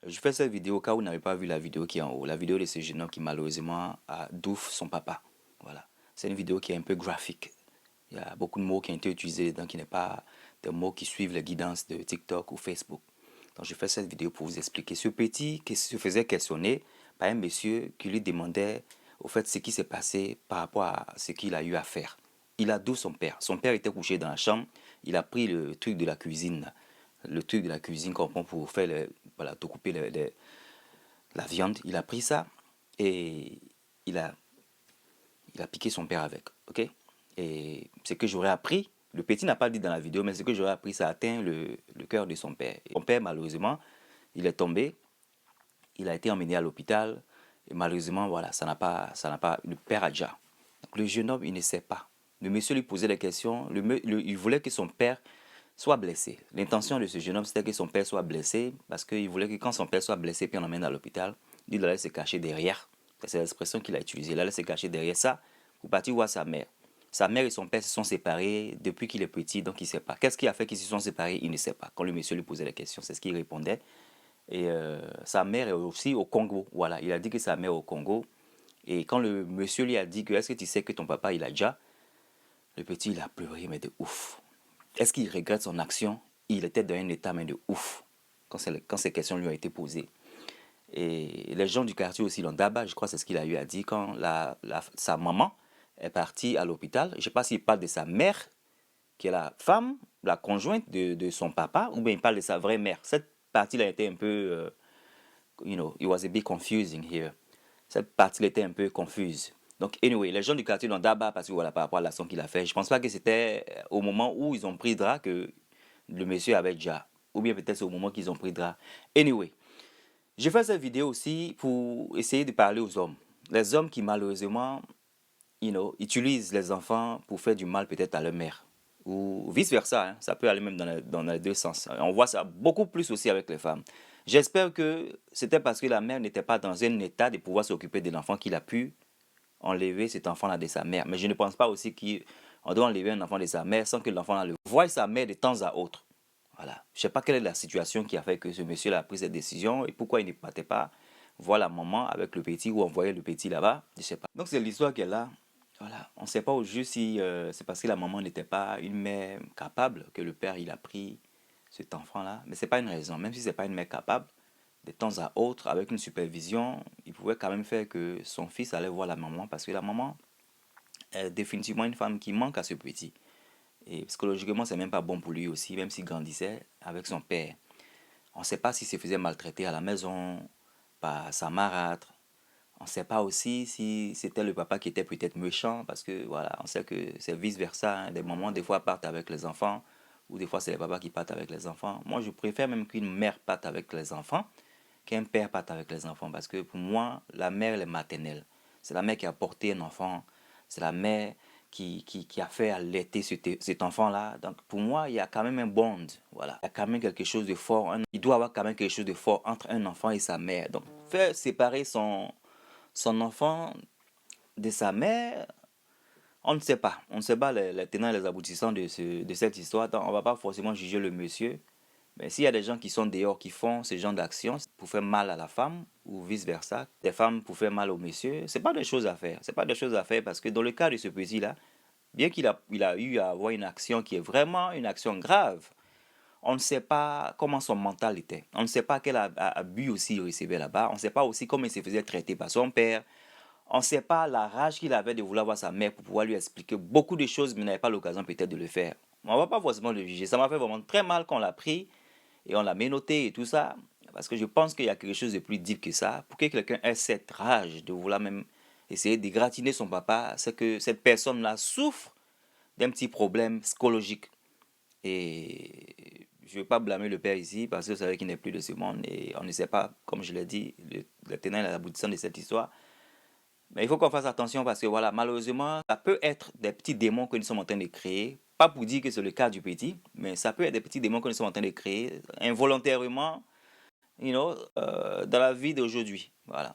Je fais cette vidéo au cas où vous n'avez pas vu la vidéo qui est en haut. La vidéo de ce jeune homme qui malheureusement a doufe son papa. Voilà. C'est une vidéo qui est un peu graphique. Il y a beaucoup de mots qui ont été utilisés, donc qui n'est pas des mots qui suivent les guidances de TikTok ou Facebook. Donc je fais cette vidéo pour vous expliquer. Ce petit qui se faisait questionner par un monsieur qui lui demandait au fait ce qui s'est passé par rapport à ce qu'il a eu à faire. Il a d'où son père. Son père était couché dans la chambre. Il a pris le truc de la cuisine. Le truc de la cuisine qu'on prend pour faire voilà, te couper la viande. Il a pris ça et il a, il a piqué son père avec. Ok. Et ce que j'aurais appris, le petit n'a pas dit dans la vidéo, mais ce que j'aurais appris, ça a atteint le cœur de son père. Et son père, malheureusement, il est tombé, il a été emmené à l'hôpital, et malheureusement, voilà, le père a déjà. Donc, le jeune homme, il ne sait pas. Le monsieur lui posait des questions, il voulait que son père soit blessé. L'intention de ce jeune homme, c'était que son père soit blessé, parce qu'il voulait que quand son père soit blessé, puis on l'emmène à l'hôpital, il allait se cacher derrière. C'est l'expression qu'il a utilisée. Il allait se cacher derrière ça pour partir voir sa mère. Sa mère et son père se sont séparés depuis qu'il est petit, donc il ne sait pas. Qu'est-ce qui a fait qu'ils se sont séparés? Il ne sait pas. Quand le monsieur lui posait la question, c'est ce qu'il répondait. Et sa mère est aussi au Congo. Voilà, il a dit que sa mère est au Congo. Et quand le monsieur lui a dit que est-ce que tu sais que ton papa il a déjà, le petit il a pleuré mais de ouf. Est-ce qu'il regrette son action? Il était dans un état mais de ouf quand ces questions lui ont été posées. Et les gens du quartier aussi l'ont d'abat, je crois c'est ce qu'il a eu à dire quand sa maman est partie à l'hôpital. Je ne sais pas s'il parle de sa mère, qui est la femme, la conjointe de son papa, ou bien il parle de sa vraie mère. Cette partie-là était un peu, it was a bit confusing here. Cette partie-là était un peu confuse. Donc, anyway, les gens du quartier l'ont d'abat parce que voilà, par rapport à l'action qu'il a fait. Je pense pas que c'était au moment où ils ont pris drap que le monsieur avait déjà. Ou bien peut-être c'est au moment qu'ils ont pris drap. Anyway, j'ai fait cette vidéo aussi pour essayer de parler aux hommes. Les hommes qui malheureusement, utilisent les enfants pour faire du mal peut-être à leur mère. Ou vice-versa, hein. Ça peut aller même dans les deux sens. On voit ça beaucoup plus aussi avec les femmes. J'espère que c'était parce que la mère n'était pas dans un état de pouvoir s'occuper de l'enfant qu'il a pu enlever cet enfant-là de sa mère. Mais je ne pense pas aussi qu'on doit enlever un enfant de sa mère sans que l'enfant le voie sa mère de temps à autre. Voilà. Je ne sais pas quelle est la situation qui a fait que ce monsieur-là a pris cette décision et pourquoi il ne partait pas voir la maman avec le petit ou envoyer le petit là-bas. Je ne sais pas. Donc c'est l'histoire qui est là. Voilà. On ne sait pas au juste si c'est parce que la maman n'était pas une mère capable que le père il a pris cet enfant-là. Mais ce n'est pas une raison. Même si ce n'est pas une mère capable, de temps à autre, avec une supervision, il pouvait quand même faire que son fils allait voir la maman parce que la maman est définitivement une femme qui manque à ce petit. Et psychologiquement, c'est même pas bon pour lui aussi, même s'il grandissait avec son père. On ne sait pas s'il se faisait maltraiter à la maison par sa marâtre. On ne sait pas aussi si c'était le papa qui était peut-être méchant, parce que voilà, on sait que c'est vice-versa. Hein. Des mamans, des fois, partent avec les enfants, ou des fois, c'est les papas qui partent avec les enfants. Moi, je préfère même qu'une mère parte avec les enfants qu'un père parte avec les enfants, parce que pour moi, la mère, elle est maternelle. C'est la mère qui a porté un enfant, c'est la mère qui a fait allaiter cet enfant-là. Donc, pour moi, il y a quand même un bond. Voilà. Il y a quand même quelque chose de fort. Il doit y avoir quand même quelque chose de fort entre un enfant et sa mère. Donc, faire séparer son enfant de sa mère, on ne sait pas. On ne sait pas les tenants et les aboutissants de cette histoire. Donc, on ne va pas forcément juger le monsieur. Mais s'il y a des gens qui sont dehors, qui font ce genre d'action pour faire mal à la femme, ou vice-versa, des femmes pour faire mal au monsieur, c'est pas des choses à faire. C'est pas des choses à faire parce que dans le cas de ce petit-là, bien qu'il a eu à avoir une action qui est vraiment une action grave, on ne sait pas comment son mental était. On ne sait pas quel abus aussi il recevait là-bas. On ne sait pas aussi comment il se faisait traiter par son père. On ne sait pas la rage qu'il avait de vouloir voir sa mère pour pouvoir lui expliquer beaucoup de choses, mais il n'avait pas l'occasion peut-être de le faire. On ne va pas forcément le juger. Ça m'a fait vraiment très mal quand on l'a pris et on l'a menotté et tout ça. Parce que je pense qu'il y a quelque chose de plus deep que ça. Pour que quelqu'un ait cette rage de vouloir même essayer d'égratiner son papa, c'est que cette personne-là souffre d'un petit problème psychologique. Et je ne veux pas blâmer le père ici parce que vous savez qu'il n'est plus de ce monde et on ne sait pas, comme je l'ai dit, le tenant et l'aboutissant de cette histoire. Mais il faut qu'on fasse attention parce que voilà, malheureusement, ça peut être des petits démons que nous sommes en train de créer. Pas pour dire que c'est le cas du petit, mais ça peut être des petits démons que nous sommes en train de créer involontairement, dans la vie d'aujourd'hui. Voilà.